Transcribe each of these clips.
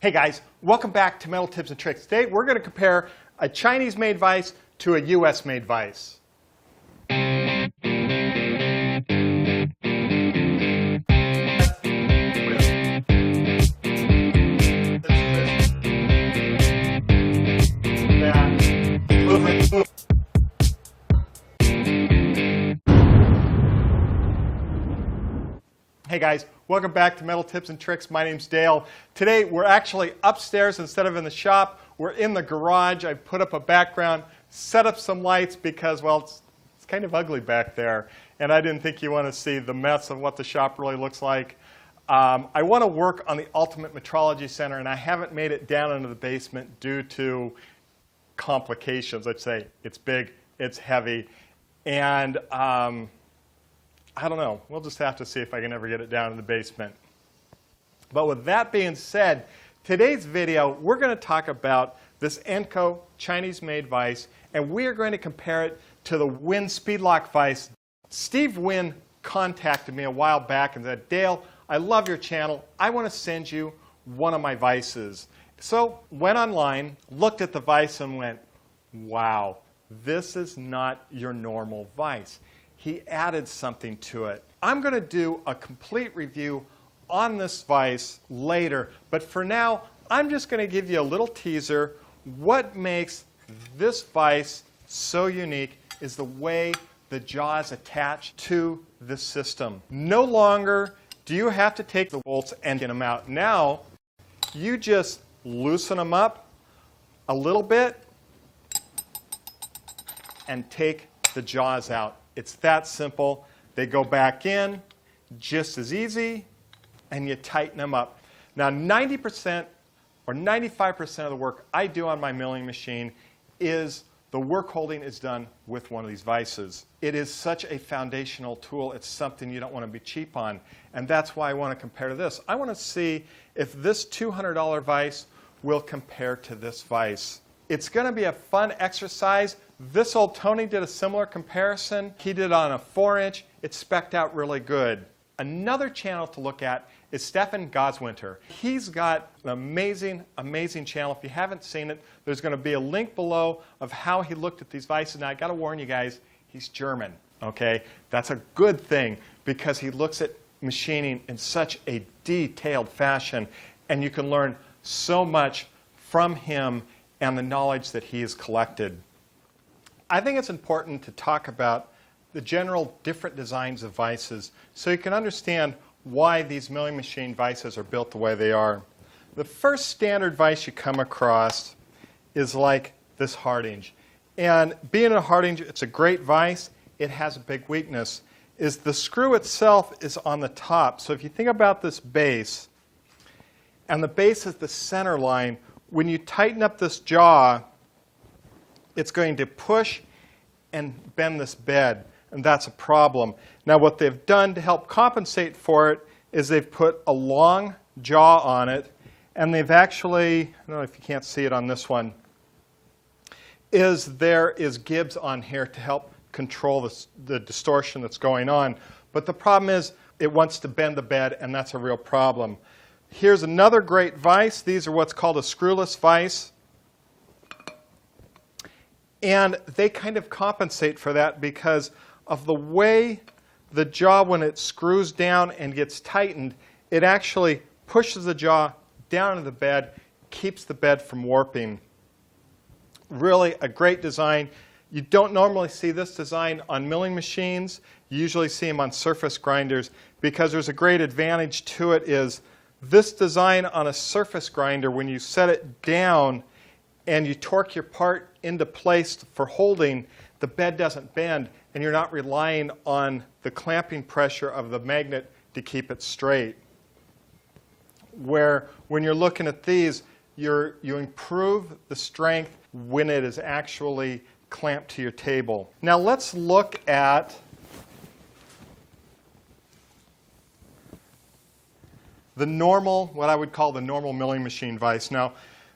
Hey guys, welcome back to Metal Tips and Tricks. Today we're going to compare a Chinese-made vise to a US-made vise. Hey guys, welcome back to Metal Tips and Tricks. My name's Dale. Today we're actually upstairs instead of in the shop. We're in the garage. I put up a background, set up some lights because, well, it's kind of ugly back there. And I didn't think you want to see the mess of what the shop really looks like. I want to work on the Ultimate Metrology Center, and I haven't made it down into the basement due to complications. Let's say it's big, it's heavy, and I don't know. We'll just have to see if I can ever get it down in the basement. But with that being said, today's video, we're going to talk about this Enco Chinese-made vise, and we are going to compare it to the Win Speedlock vise. Steve Win contacted me a while back and said, Dale, I love your channel. I want to send you one of my vices. So went online, looked at the vise, and went, wow, this is not your normal vise. He added something to it. I'm going to do a complete review on this vise later, but for now, I'm just going to give you a little teaser. What makes this vise so unique is the way the jaw is attached to the system. No longer do you have to take the bolts and get them out. Now, you just loosen them up a little bit and take the jaws out. It's that simple. They go back in just as easy, and you tighten them up. Now, 90% or 95% of the work I do on my milling machine is the work holding is done with one of these vices. It is such a foundational tool. It's something you don't want to be cheap on, and that's why I want to compare to this. I want to see if this $200 vise will compare to this vise. It's going to be a fun exercise. This old Tony did a similar comparison. He did it on a 4-inch. It spec'd out really good. Another channel to look at is Stefan Goswinter. He's got an amazing, amazing channel. If you haven't seen it, there's going to be a link below of how he looked at these vices. Now, I got to warn you guys, he's German. Okay? That's a good thing because he looks at machining in such a detailed fashion, and you can learn so much from him and the knowledge that he has collected. I think it's important to talk about the general different designs of vices so you can understand why these milling machine vices are built the way they are. The first standard vise you come across is like this Hardinge. And being a Hardinge, it's a great vise. It has a big weakness, is the screw itself is on the top. So if you think about this base, and the base is the center line, when you tighten up this jaw, it's going to push and bend this bed, and that's a problem. Now, what they've done to help compensate for it is they've put a long jaw on it, and they've actually, I don't know if you can't see it on this one, there is gibs on here to help control the distortion that's going on. But the problem is it wants to bend the bed, and that's a real problem. Here's another great vise. These are what's called a screwless vise. And they kind of compensate for that because of the way the jaw, when it screws down and gets tightened, it actually pushes the jaw down into the bed, keeps the bed from warping. Really a great design. You don't normally see this design on milling machines. You usually see them on surface grinders because there's a great advantage to it is this design on a surface grinder, when you set it down and you torque your part into place for holding, the bed doesn't bend, and you're not relying on the clamping pressure of the magnet to keep it straight. Where when you're looking at these, you improve the strength when it is actually clamped to your table. Now let's look at the normal, what I would call the normal milling machine vise. Now,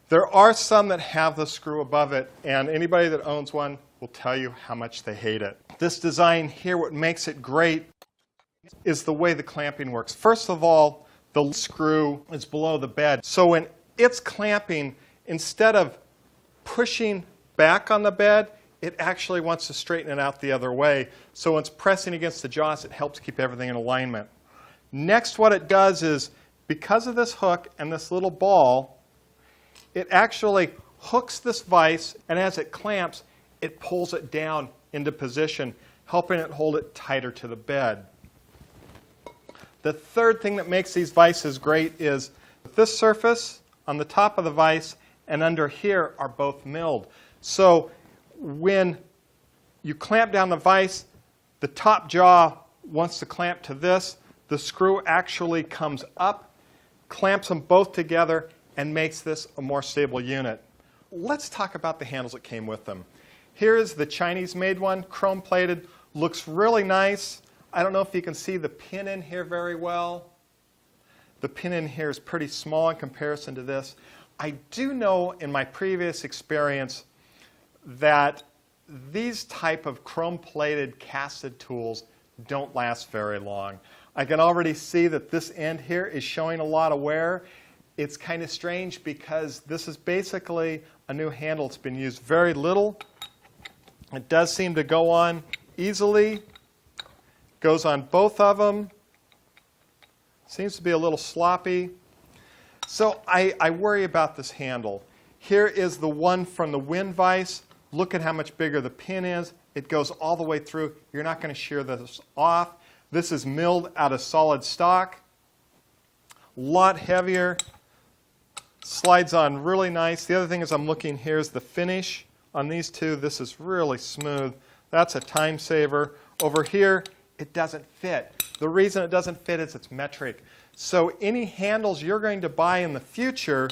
there are some that have the screw above it, and anybody that owns one will tell you how much they hate it. This design here, what makes it great is the way the clamping works. First of all, the screw is below the bed. So when it's clamping, instead of pushing back on the bed, it actually wants to straighten it out the other way. So when it's pressing against the jaws, it helps keep everything in alignment. Next, what it does is, because of this hook and this little ball, it actually hooks this vise, and as it clamps, it pulls it down into position, helping it hold it tighter to the bed. The third thing that makes these vices great is this surface on the top of the vise and under here are both milled. So when you clamp down the vise, the top jaw wants to clamp to this. The screw actually comes up, clamps them both together, and makes this a more stable unit. Let's talk about the handles that came with them. Here is the Chinese-made one, chrome-plated, looks really nice. I don't know if you can see the pin in here very well. The pin in here is pretty small in comparison to this. I do know in my previous experience that these type of chrome-plated casted tools don't last very long. I can already see that this end here is showing a lot of wear. It's kind of strange because this is basically a new handle. It's been used very little. It does seem to go on easily. Goes on both of them. Seems to be a little sloppy. So I worry about this handle. Here is the one from the Win vise. Look at how much bigger the pin is. It goes all the way through. You're not going to shear this off. This is milled out of solid stock. A lot heavier. Slides on really nice. The other thing is I'm looking here is the finish on these two. This is really smooth. That's a time saver. Over here, it doesn't fit. The reason it doesn't fit is it's metric. So any handles you're going to buy in the future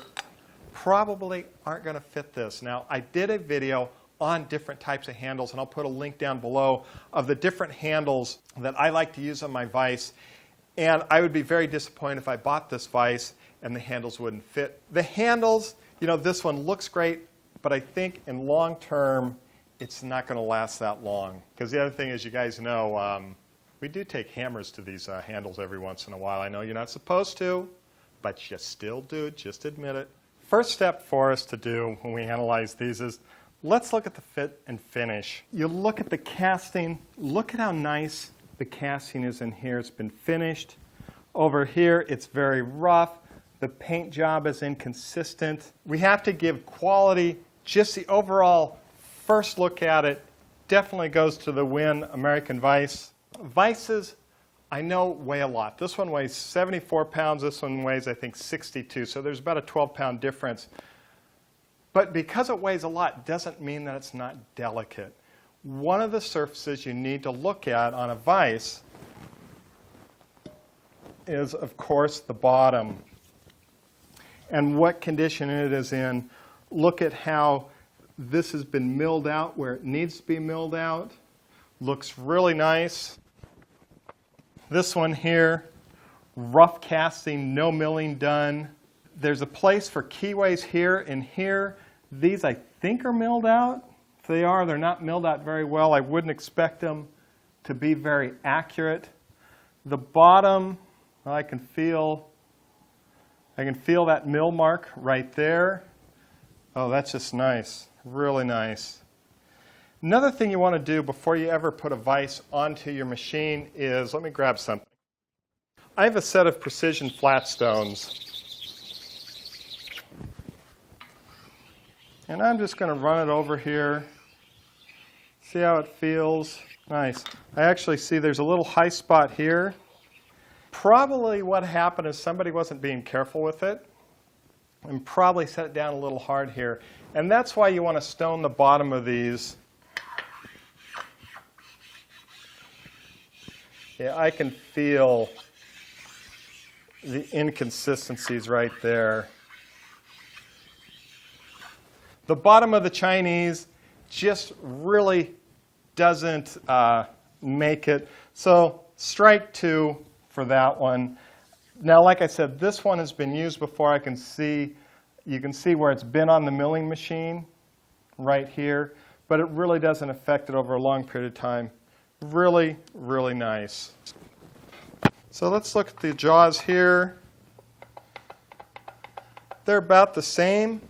probably aren't going to fit this. Now, I did a video on different types of handles, and I'll put a link down below of the different handles that I like to use on my vise. And I would be very disappointed if I bought this vise and the handles wouldn't fit. The handles, you know, this one looks great, but I think in long term, it's not going to last that long. Because the other thing is, you guys know, we do take hammers to these handles every once in a while. I know you're not supposed to, but you still do. Just admit it. First step for us to do when we analyze these is, let's look at the fit and finish. You look at the casting. Look at how nice the casting is in here. It's been finished. Over here, it's very rough. The paint job is inconsistent. We have to give quality. Just the overall first look at it definitely goes to the Win American Vise. Vices, I know, weigh a lot. This one weighs 74 pounds. This one weighs, I think, 62. So there's about a 12-pound difference. But because it weighs a lot doesn't mean that it's not delicate. One of the surfaces you need to look at on a vise is, of course, the bottom and what condition it is in. Look at how this has been milled out where it needs to be milled out. Looks really nice. This one here, rough casting, no milling done. There's a place for keyways here and here. These, I think, are milled out. If they are, they're not milled out very well. I wouldn't expect them to be very accurate. The bottom, I can feel that mill mark right there. Oh, that's just nice. Really nice. Another thing you want to do before you ever put a vise onto your machine is, let me grab something. I have a set of precision flat stones. And I'm just going to run it over here. See how it feels? Nice. I actually see there's a little high spot here. Probably what happened is somebody wasn't being careful with it and probably set it down a little hard here. And that's why you want to stone the bottom of these. Yeah, I can feel the inconsistencies right there. The bottom of the Chinese just really doesn't make it. So strike 2 for that one. Now, like I said, this one has been used before. You can see where it's been on the milling machine right here, but it really doesn't affect it over a long period of time. Really, really nice. So let's look at the jaws here. they're about the same.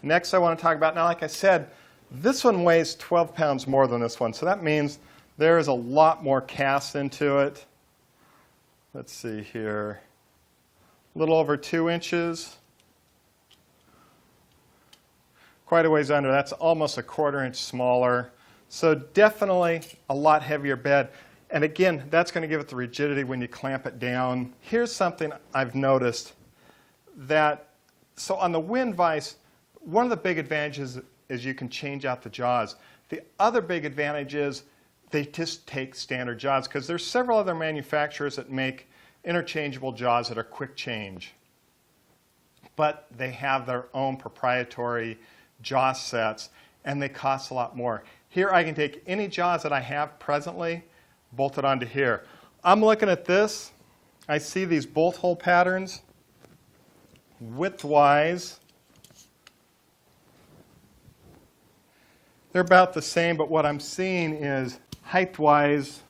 Next I want to talk about, now like I said, this one weighs 12 pounds more than this one, so that means there is a lot more cast into it. Let's see here, a little over 2 inches. Quite a ways under, that's almost a 1/4 inch smaller. So definitely a lot heavier bed. And again, that's going to give it the rigidity when you clamp it down. Here's something I've noticed that, so on the wind vise, one of the big advantages is you can change out the jaws. The other big advantage is they just take standard jaws, because there's several other manufacturers that make interchangeable jaws that are quick change. But they have their own proprietary jaw sets, and they cost a lot more. Here I can take any jaws that I have presently, bolt it onto here. I'm looking at this. I see these bolt hole patterns. Widthwise, they're about the same, but what I'm seeing is height-wise,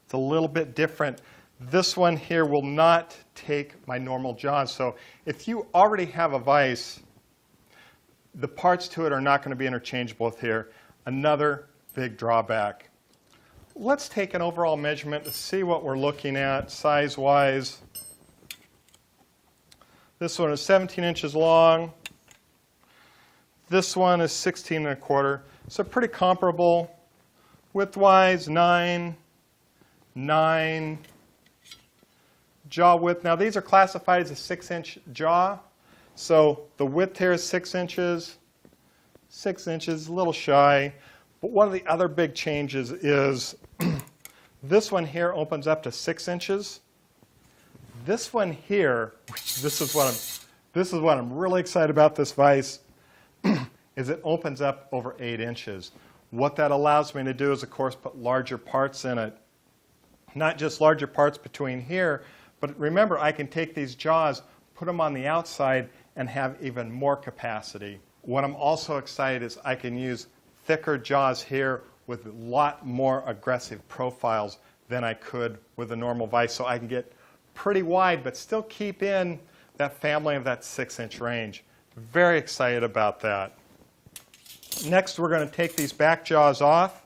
it's a little bit different. This one here will not take my normal jaws. So if you already have a vise, the parts to it are not going to be interchangeable with here. Another big drawback. Let's take an overall measurement to see what we're looking at size-wise. This one is 17 inches long. This one is 16 1/4. So pretty comparable. Widthwise, 9, 9. Jaw width. Now these are classified as a 6-inch jaw. So the width here is 6 inches. 6 inches, a little shy. But one of the other big changes is this one here opens up to 6 inches. This one here, this is what I'm really excited about this vise, is it opens up over 8 inches. What that allows me to do is, of course, put larger parts in it. Not just larger parts between here, but remember, I can take these jaws, put them on the outside, and have even more capacity. What I'm also excited is I can use thicker jaws here with a lot more aggressive profiles than I could with a normal vise. So I can get pretty wide, but still keep in that family of that 6-inch range. Very excited about that. Next, we're going to take these back jaws off.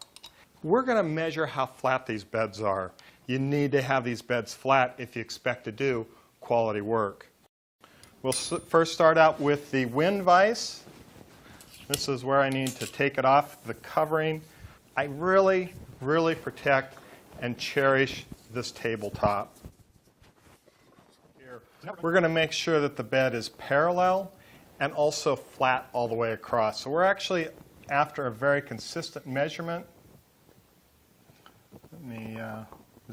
We're going to measure how flat these beds are. You need to have these beds flat if you expect to do quality work. We'll first start out with the wind vise. This is where I need to take it off the covering. I really, really protect and cherish this tabletop. We're going to make sure that the bed is parallel and also flat all the way across. So we're actually after a very consistent measurement. Let me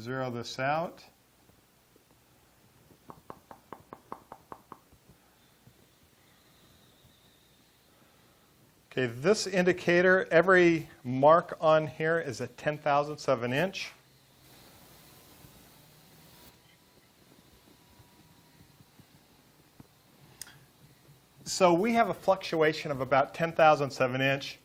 zero this out. Okay, this indicator, every mark on here is a 10,000th of an inch. So we have a fluctuation of about 10,000ths of an inch.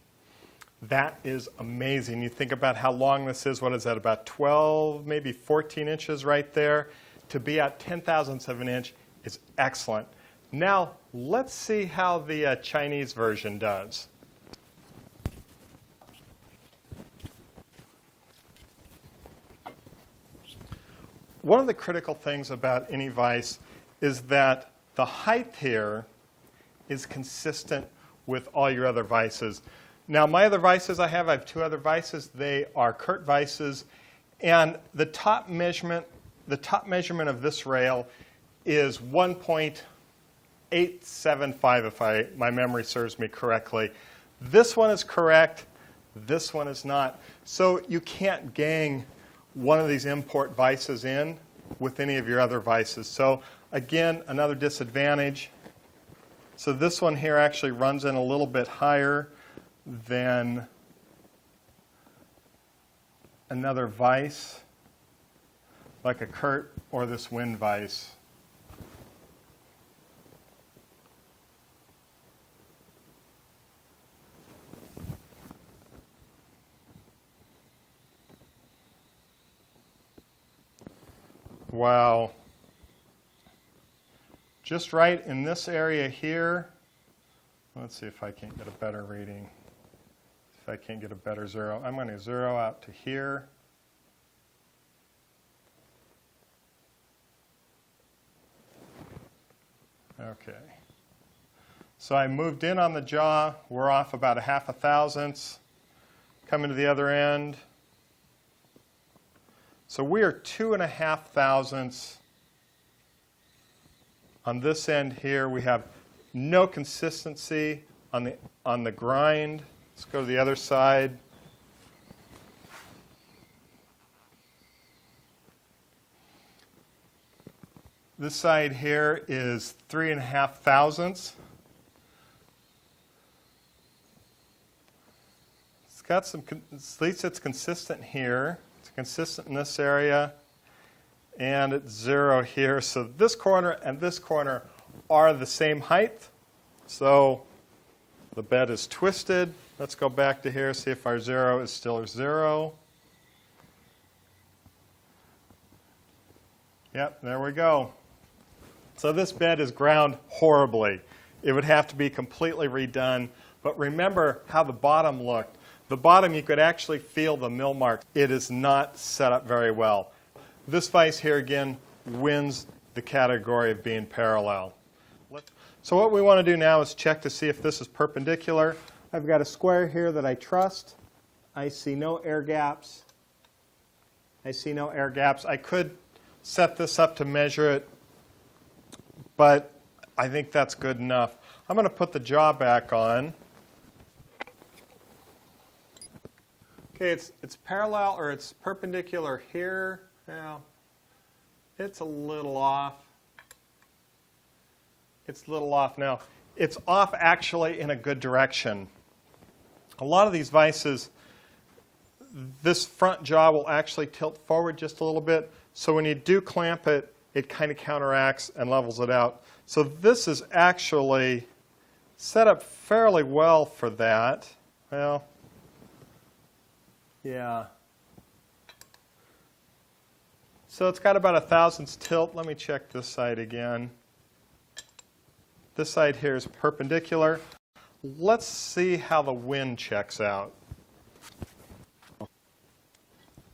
That is amazing. You think about how long this is. What is that, about 12, maybe 14 inches right there? To be at 10,000ths of an inch is excellent. Now, let's see how the Chinese version does. One of the critical things about any vise is that the height here is consistent with all your other vices. Now, my other vices I have 2 other vices. They are Kurt vices, and the top measurement of this rail is 1.875, if my memory serves me correctly. This one is correct. This one is not. So you can't gang one of these import vices in with any of your other vices. So again, another disadvantage. So this one here actually runs in a little bit higher than another vise, like a Kurt or this wind vise. Wow. Just right in this area here. Let's see if I can't get a better reading. If I can't get a better zero. I'm going to zero out to here. Okay. So I moved in on the jaw. We're off about a half a thousandths. Coming to the other end. So we are 2.5 thousandths. On this end here, we have no consistency on the grind. Let's go to the other side. This side here is 3.5 thousandths. It's got some, at least it's consistent here. It's consistent in this area. And it's 0 here. So this corner and this corner are the same height. So the bed is twisted. Let's go back to here, see if our 0 is still a 0. Yep, there we go. So this bed is ground horribly. It would have to be completely redone. But remember how the bottom looked. The bottom, you could actually feel the mill marks. It is not set up very well. This vise here, again, wins the category of being parallel. So what we want to do now is check to see if this is perpendicular. I've got a square here that I trust. I see no air gaps. I see no air gaps. I could set this up to measure it, but I think that's good enough. I'm going to put the jaw back on. Okay, it's parallel or it's perpendicular here. Now, it's a little off. It's a little off now. It's off actually in a good direction. A lot of these vices, this front jaw will actually tilt forward just a little bit. So when you do clamp it, it kind of counteracts and levels it out. So this is actually set up fairly well for that. Well, yeah. So it's got about a thousandths tilt. Let me check this side again. This side here is perpendicular. Let's see how the wind checks out.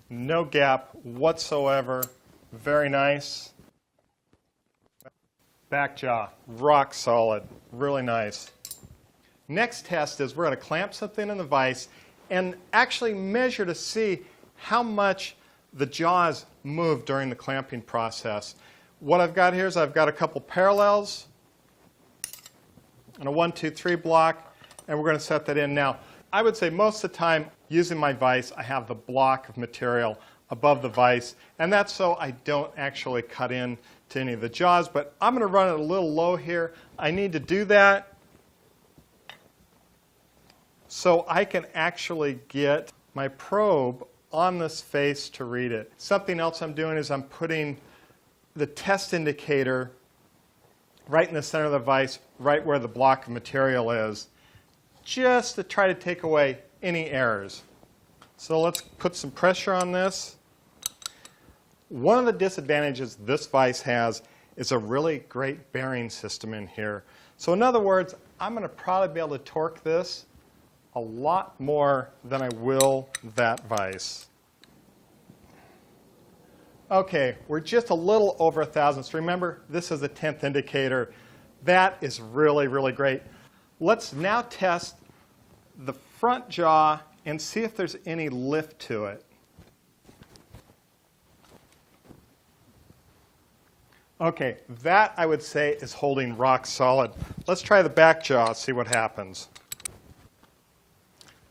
No gap whatsoever. Very nice. Back jaw, rock solid. Really nice. Next test is we're going to clamp something in the vise and actually measure to see how much the jaws move during the clamping process. What I've got here is I've got a couple parallels and a 1, 2, 3 block, and we're going to set that in. Now, I would say most of the time using my vise, I have the block of material above the vise, and that's so I don't actually cut in to any of the jaws, but I'm going to run it a little low here. I need to do that so I can actually get my probe on this face to read it. Something else I'm doing is I'm putting the test indicator right in the center of the vise, right where the block of material is, just to try to take away any errors. So let's put some pressure on this. One of the disadvantages this vise has is a really great bearing system in here. So in other words, I'm going to probably be able to torque this a lot more than I will that vise. Okay, we're just a little over a thousandths. Remember, this is a 10th indicator. That is really, really great. Let's now test the front jaw and see if there's any lift to it. Okay, that I would say is holding rock solid. Let's try the back jaw, see what happens.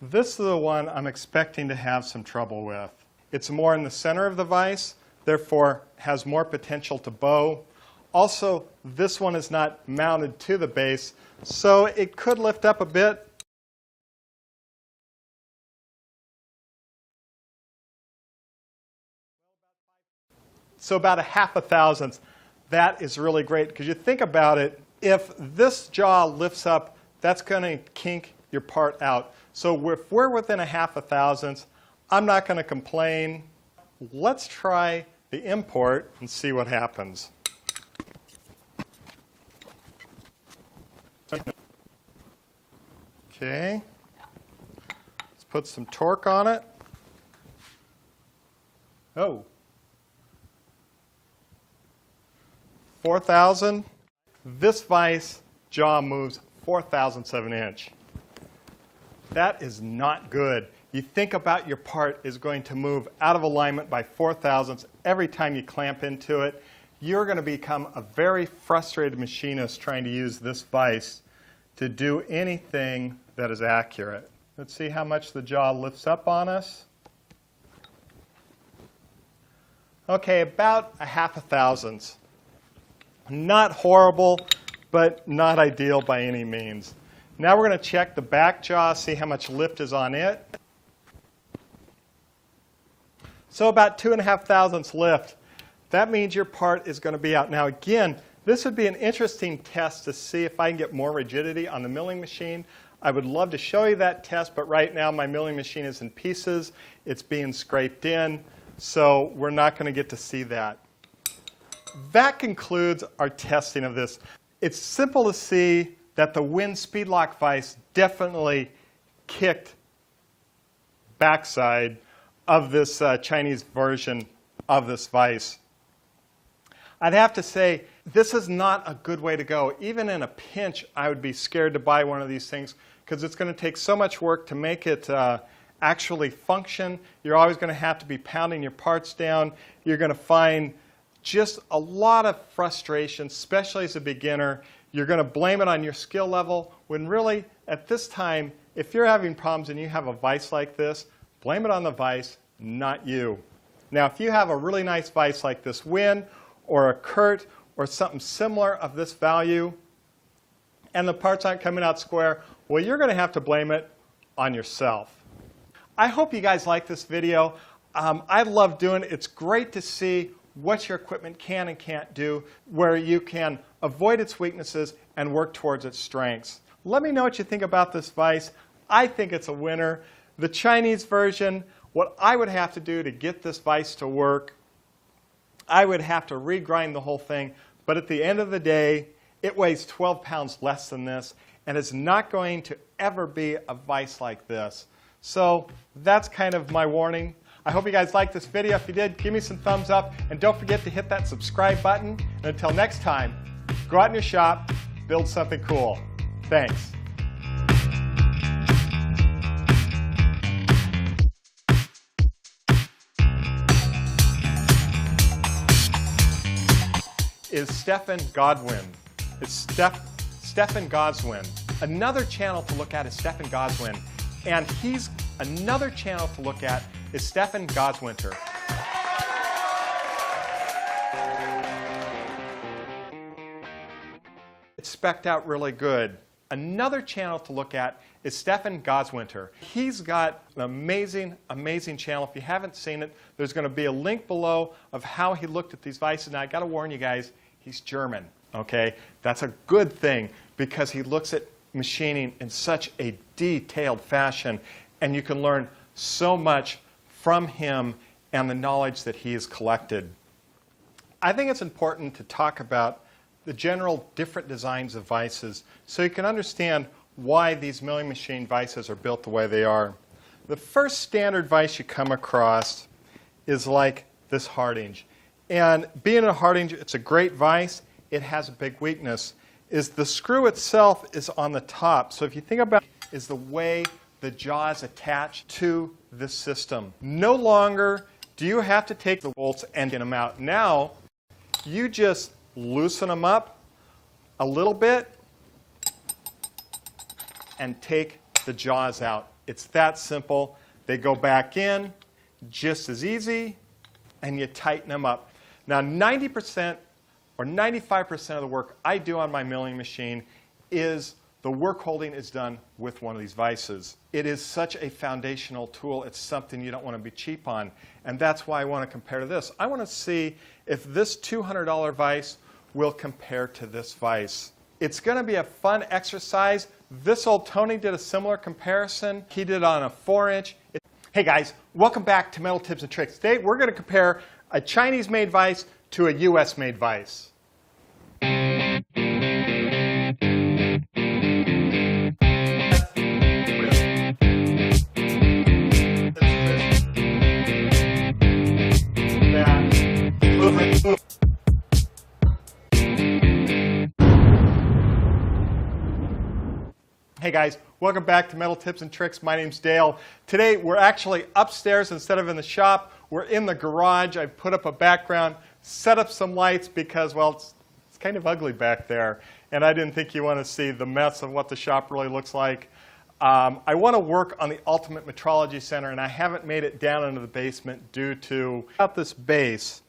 This is the one I'm expecting to have some trouble with. It's more in the center of the vise, therefore has more potential to bow. Also, this one is not mounted to the base, so it could lift up a bit. So about a half a thousandth. That is really great because you think about it, if this jaw lifts up, that's going to kink your part out. So if we're within a half a thousandth, I'm not going to complain. Let's try the import and see what happens. Okay. Let's put some torque on it. Oh. 4,000. This vise jaw moves 4,000ths of an inch. That is not good. You think about your part is going to move out of alignment by 4,000ths every time you clamp into it. You're going to become a very frustrated machinist trying to use this vise to do anything that is accurate. Let's see how much the jaw lifts up on us. Okay, about 0.5 Not horrible, but not ideal by any means. Now we're going to check the back jaw, see how much lift is on it. So about 2.5 lift. That means your part is going to be out. Now again, this would be an interesting test to see if I can get more rigidity on the milling machine. I would love to show you that test, but right now my milling machine is in pieces. It's being scraped in, so we're not going to get to see that. That concludes our testing of this. It's simple to see that the Win Speed Lock vise definitely kicked backside of this Chinese version of this vise. I'd have to say, this is not a good way to go. Even in a pinch, I would be scared to buy one of these things because it's going to take so much work to make it actually function. You're always going to have to be pounding your parts down. You're going to find just a lot of frustration, especially as a beginner. You're going to blame it on your skill level, when really, at this time, if you're having problems and you have a vise like this, blame it on the vise, not you. Now, if you have a really nice vise like this Win, or a Kurt, or something similar of this value, and the parts aren't coming out square, well, you're going to have to blame it on yourself. I hope you guys like this video. I love doing it. It's great to see what your equipment can and can't do, where you can avoid its weaknesses and work towards its strengths. Let me know what you think about this vise. I think it's a winner. The Chinese version, what I would have to do to get this vise to work, I would have to regrind the whole thing, but at the end of the day, it weighs 12 pounds less than this, and it's not going to ever be a vise like this. So that's kind of my warning. I hope you guys liked this video. If you did, give me some thumbs up, and don't forget to hit that subscribe button. And until next time, go out in your shop, build something cool. Thanks. Is Stefan Godwin. It's Stefan Goswin. Another channel to look at is Stefan Goswin. And another channel to look at is Stefan Goswinter. It's specced out really good. Another channel to look at is Stefan Goswinter. He's got an amazing, amazing channel. If you haven't seen it, there's going to be a link below of how he looked at these vices. Now, I got to warn you guys, he's German, okay? That's a good thing because he looks at machining in such a detailed fashion, and you can learn so much from him and the knowledge that he has collected. I think it's important to talk about the general different designs of vices so you can understand why these milling machine vices are built the way they are. The first standard vise you come across is like this Hardinge. And being a Hardinge, it's a great vise. It has a big weakness. Is the screw itself is on the top. So if you think about it, is the way the jaw is attached to the system. No longer do you have to take the bolts and get them out. Now, you just loosen them up a little bit and take the jaws out. It's that simple. They go back in just as easy, and you tighten them up. Now, 90% or 95% of the work I do on my milling machine is the work holding is done with one of these vices. It is such a foundational tool. It's something you don't want to be cheap on. And that's why I want to compare to this. I want to see if this $200 vise will compare to this vise. It's going to be a fun exercise. This old Tony did a similar comparison. He did it on a 4-inch. Hey guys, welcome back to Metal Tips and Tricks. Today we're going to compare a Chinese-made vise to a US-made vise. Hey guys, welcome back to Metal Tips and Tricks. My name's Dale. Today we're actually upstairs instead of in the shop. We're in the garage. I've put up a background, set up some lights because, well, it's kind of ugly back there. And I didn't think you want to see the mess of what the shop really looks like. I want to work on the Ultimate Metrology Center, and I haven't made it down into the basement due to this base.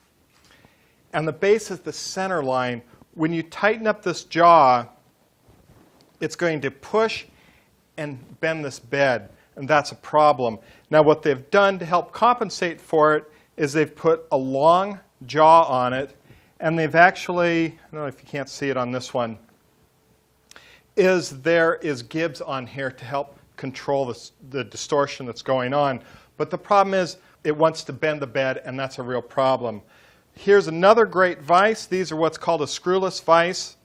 And the base is the center line. When you tighten up this jaw, it's going to push and bend this bed, and that's a problem. Now what they've done to help compensate for it is they've put a long jaw on it, and they've actually, I don't know if you can't see it on this one, there is Gibbs on here to help control the distortion that's going on. But the problem is it wants to bend the bed, and that's a real problem. Here's another great vise. These are what's called a screwless vise.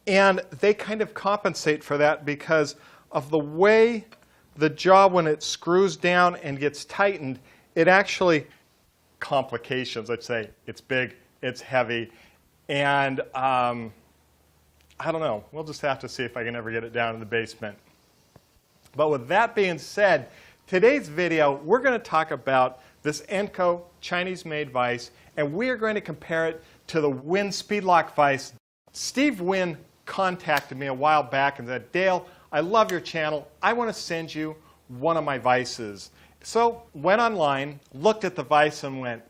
And they kind of compensate for that because of the way the jaw, when it screws down and gets tightened, it actually, complications, I'd say. It's big, it's heavy, and I don't know. We'll just have to see if I can ever get it down in the basement. But with that being said, today's video, we're going to talk about this Enco Chinese-made vise, and we are going to compare it to the Win Speedlock vise. Steve Wynn contacted me a while back and said, Dale, I love your channel. I want to send you one of my vices. So went online, looked at the vise and went,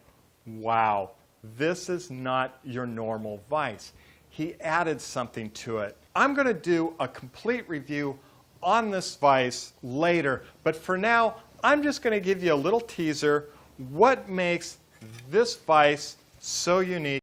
wow, this is not your normal vise. He added something to it. I'm going to do a complete review on this vise later, but for now, I'm just going to give you a little teaser what makes this vise so unique.